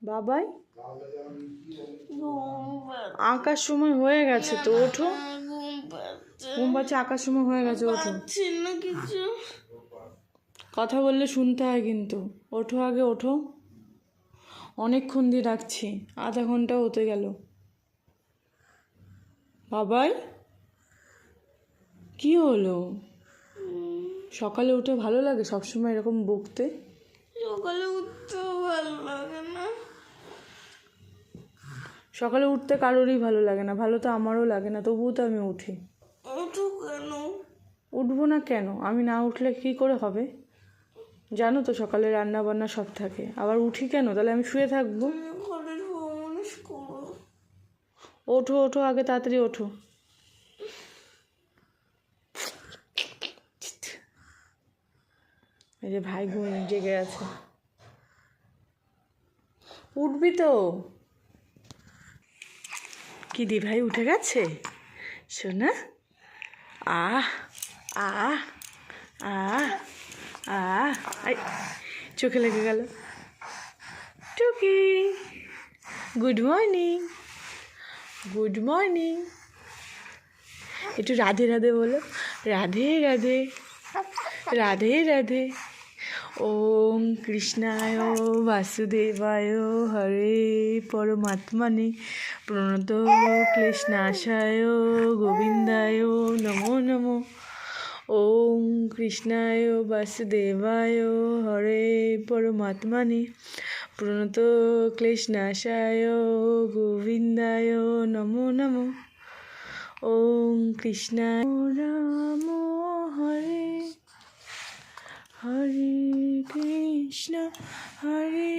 বাবাই আঁকার সময় হয়ে গেছে তো, ওঠো। ঘুম পাচ্ছে, আঁকার সময় হয়ে গেছে, ওঠো। কিছু কথা বললে শুনতে হয় কিন্তু। ওঠো আগে, ওঠো। অনেকক্ষণ দিয়ে ডাকছি, আধা ঘন্টা হতে গেল। বাবাই কি হলো? সকালে উঠে ভালো লাগে সবসময় এরকম বকতে? সকালে উঠতেও ভালো লাগে না। সকালে উঠতে কারোরই ভালো লাগে না, ভালো তো আমারও লাগে না, তবুও তো আমি উঠি। ওঠো কেন? উঠবো না কেন? আমি না উঠলে কি করে হবে? জানো তো সকালে রান্না বান্না সব থাকে, আবার উঠি কেন? তাহলে আমি শুয়ে থাকবো? ঘরের বউ মানুষ করো। ওঠো ওঠো আগে, তাড়াতাড়ি ওঠো। এই যে ভাই ঘুম জেগে আছে, উঠবি তো? কি দি ভাই উঠে গেছে শোনা? আহ আহ আহ আহ চোখে লেগে গেল। টুকি গুড মর্নিং, গুড মর্নিং। একটু রাধে রাধে বলো। রাধে রাধে, রাধে রাধে। ওম কৃষ্ণায় বাসুদেবায় হরে পরমাত্মনে প্রণত ক্লেশনাশায় গোবিন্দায় নমো নমো। ওম কৃষ্ণায় বাসুদেবায় হরে পরমাত্মনে প্রণত ক্লেশনাশায় গোবিন্দায় নমো নমো। ওম কৃষ্ণায় রাম হরে হরে কৃষ্ণ হরে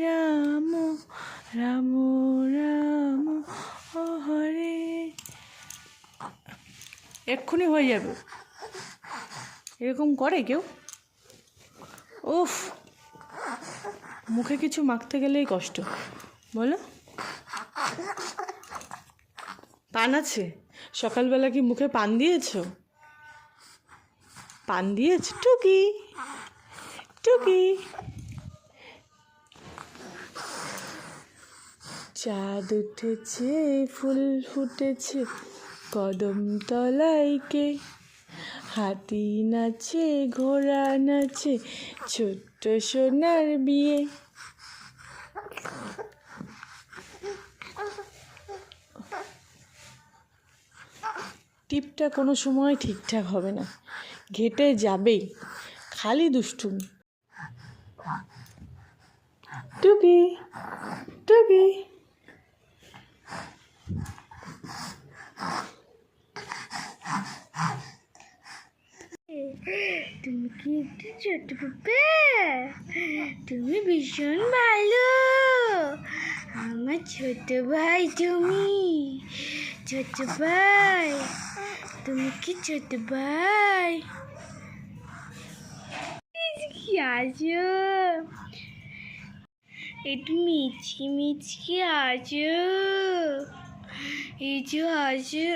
রাম রাম রাম হরে। এক্ষুনি হয়ে যাবে, এরকম করে কেউ? উফ, মুখে কিছু মাখতে গেলেই কষ্ট, বলো। পান আছে? সকালবেলা কি মুখে পান দিয়েছো? পান দিয়েছো? টুকি টুকি। চাঁদ উঠেছে, ফুল ফুটেছে কদম তলাইকে, হাতি নাচে, ঘোড়া নাচে, ছোট্ট সোনার বিয়ে। টিপটা কোনো সময় ঠিকঠাক হবে না, ঘেটে যাবেই, খালি দুষ্টুমি। টুকি টুকি। তুমি কি একটু ছোট পাপা? তুমি ভীষণ ভালো, আমার ছোট ভাই। তুমি ছোট ভাই, তুমি কি ছোট ভাই? কি আছো? একটু মিচকি মিচকি আছো, এই যে আছো।